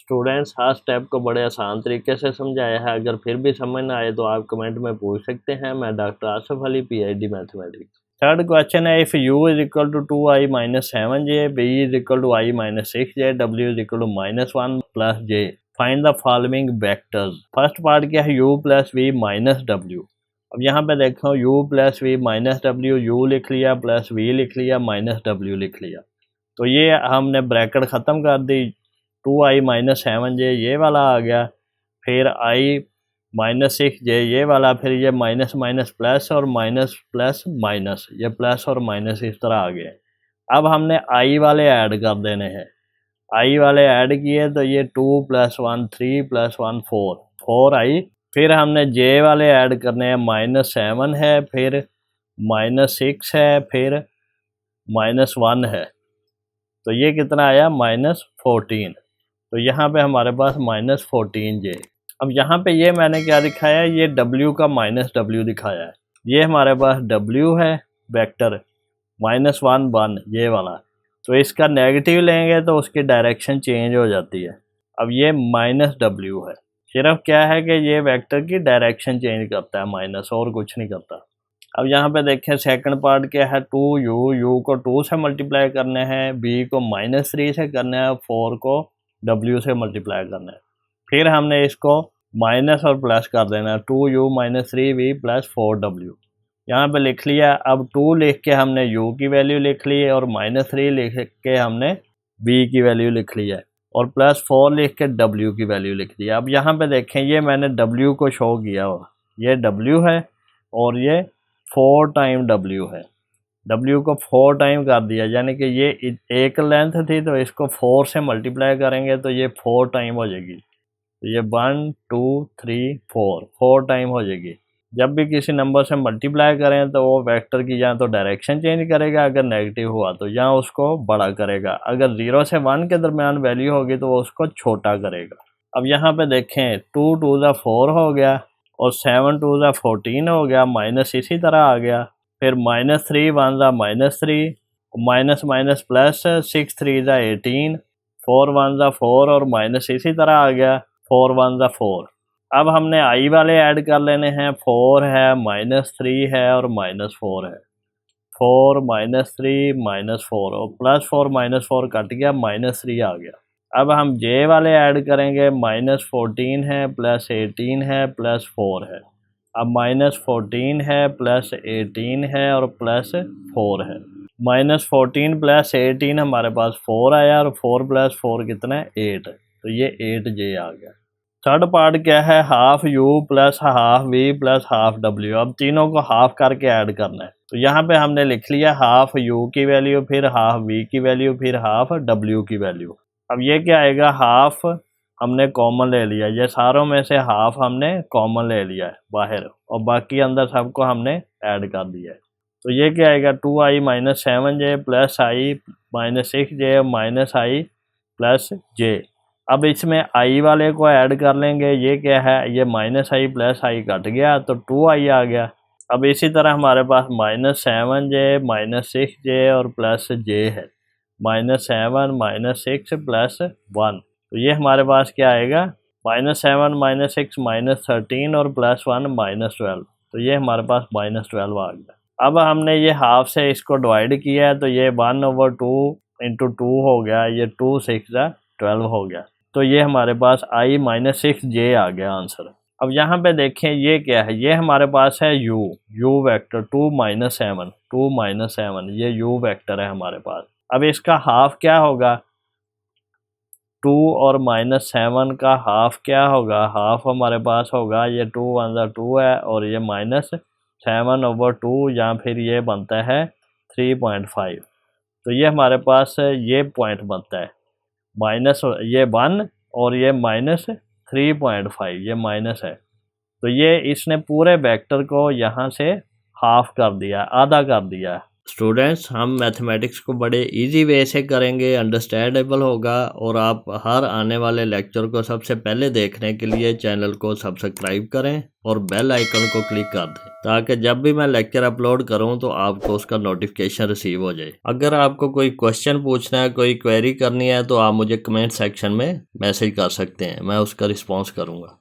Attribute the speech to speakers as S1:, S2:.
S1: Students हर step को बड़े आसान तरीके से समझाया है। अगर फिर भी समझ ना आए तो आप कमेंट में पूछ सकते हैं। मैं doctor Asif Ali, PhD mathematics. Third question है, if u is equal to 2i minus 7j, b is equal to i minus 6j, w is equal to minus 1 plus j, find the following vectors. First part क्या है, u plus v minus w। अब यहाँ पे देखो u plus v minus w, u लिख लिया, plus v लिख लिया, माइनस w लिख लिया। तो ये हमने ब्रैकेट ख़त्म कर दी। 2i माइनस 7j ये वाला आ गया, फिर i माइनस 6j ये वाला, फिर ये माइनस माइनस प्लस और माइनस प्लस माइनस, ये प्लस और माइनस इस तरह आ गए। अब हमने i वाले ऐड कर देने हैं। i वाले ऐड किए तो ये 2 प्लस 1 3 प्लस 1 4i। फिर हमने j वाले ऐड करने हैं, माइनस 7 है, फिर माइनस 6 है, फिर माइनस 1 है, तो ये कितना आया, माइनस 14। तो यहाँ पे हमारे पास माइनस 14j। अब यहाँ पे ये मैंने क्या दिखाया है, ये w का माइनस w दिखाया है। ये हमारे पास w है वेक्टर, माइनस 1 1 ये वाला, तो इसका नेगेटिव लेंगे तो उसकी डायरेक्शन चेंज हो जाती है। अब ये माइनस w है, सिर्फ क्या है कि ये वेक्टर की डायरेक्शन चेंज करता है माइनस, और कुछ नहीं करता। अब यहाँ पे देखें सेकंड पार्ट क्या है, 2u को 2 से मल्टीप्लाई करने हैं, b को माइनस 3 से करना है, 4 को w से मल्टीप्लाई करना है। फिर हमने इसको माइनस और प्लस कर देना है, 2u minus 3v plus 4w। यहाँ पे लिख लिया। अब 2 लिख के हमने u की वैल्यू लिख ली है, और माइनस 3 लिख के हमने b की वैल्यू लिख ली है, और प्लस 4 लिख के w की वैल्यू लिख दी है। अब यहाँ पे देखें, ये मैंने w को शो किया हुआ, ये w है और ये 4 टाइम w है। w को 4 टाइम कर दिया, यानी कि ये एक लेंथ थी तो इसको 4 से मल्टीप्लाई करेंगे तो ये 4 टाइम हो जाएगी। तो ये 1 2 3 4 टाइम हो जाएगी। जब भी किसी नंबर से मल्टीप्लाई करें तो वो वेक्टर की या तो डायरेक्शन चेंज करेगा, अगर नेगेटिव हुआ तो या उसको बड़ा करेगा, अगर 0 से 1 के दरमियान वैल्यू होगी तो वो उसको छोटा करेगा। अब यहाँ पे देखें, 2 2 ज़ा 4 हो गया, और 7 2 ज़ा 14 हो गया, माइनस इसी तरह आ गया। फिर माइनस 3 1 ज़ा माइनस 3, माइनस माइनस प्लस, 6 3 ज़ा 18, 4 1 ज़ा 4, और माइनस इसी तरह आ गया, 4 1 ज़ा 4। अब हमने i वाले ऐड कर लेने हैं, 4 है, माइनस 3 है, और माइनस 4 है। 4 माइनस 3 माइनस 4, और प्लस 4 माइनस 4 कट गया, माइनस 3 आ गया। अब हम j वाले ऐड करेंगे, माइनस 14 है, प्लस 18 है, प्लस 4 है। अब माइनस 14 है, प्लस 18 है, और प्लस 4 है। माइनस 14 प्लस 18 हमारे पास 4 आया, और 4 प्लस 4 कितना है, 8, तो ये 8j आ गया। थर्ड पार्ट क्या है, half u plus half v plus half w। अब तीनों को हाफ करके ऐड करना है। तो यहाँ पे हमने लिख लिया हाफ u की वैल्यू, फिर हाफ v की वैल्यू, फिर हाफ w की वैल्यू। अब ये क्या आएगा, हाफ हमने कॉमन ले लिया, ये सारों में से हाफ हमने कॉमन ले लिया है बाहर, और बाकी अंदर सबको हमने ऐड कर दिया है। तो ये क्या आएगा, 2i minus 7j plus i minus 6j minus i plus j। अब इसमें i वाले को ऐड कर लेंगे, ये क्या है, ये minus i plus i cut गया तो 2i आ गया। अब इसी तरह हमारे पास माइनस 7j माइनस 6j और प्लस j है, माइनस 7 माइनस 6 प्लस 1। तो ये हमारे पास क्या आएगा, माइनस 7 माइनस 6 माइनस 13 और प्लस 1 माइनस 12। तो ये हमारे पास माइनस 12 आ गया। अब हमने ये हाफ से इसको डिवाइड किया है, तो ये 1/2 इंटू 2 हो गया, ये 2 6 12 हो गया। तो ये हमारे पास i माइनस 6j आ गया आंसर। अब यहाँ पे देखें, ये क्या है, ये हमारे पास है u वेक्टर 2 माइनस 7, ये u वेक्टर है हमारे पास। अब इसका हाफ क्या होगा, 2 और माइनस 7 का हाफ क्या होगा, हाफ हमारे पास होगा, ये 2 1 ज़ा 2 है, और ये माइनस 7/2, या फिर ये बनता है 3.5। तो ये हमारे पास ये पॉइंट बनता है, माइनस ये 1 और ये माइनस 3.5, ये माइनस है। तो ये इसने पूरे वेक्टर को यहाँ से हाफ कर दिया, आधा कर दिया। स्टूडेंट्स, हम मैथमेटिक्स को बड़े इजी वे से करेंगे, अंडरस्टैंडेबल होगा, और आप हर आने वाले लेक्चर को सबसे पहले देखने के लिए चैनल को सब्सक्राइब करें और बेल आइकन को क्लिक कर दें ताकि जब भी मैं लेक्चर अपलोड करूं तो आपको उसका नोटिफिकेशन रिसीव हो जाए। अगर आपको कोई क्वेश्चन पूछना है, कोई क्वेरी करनी है, तो आप मुझे कमेंट सेक्शन में मैसेज कर सकते हैं, मैं उसका रिस्पॉन्स करूँगा।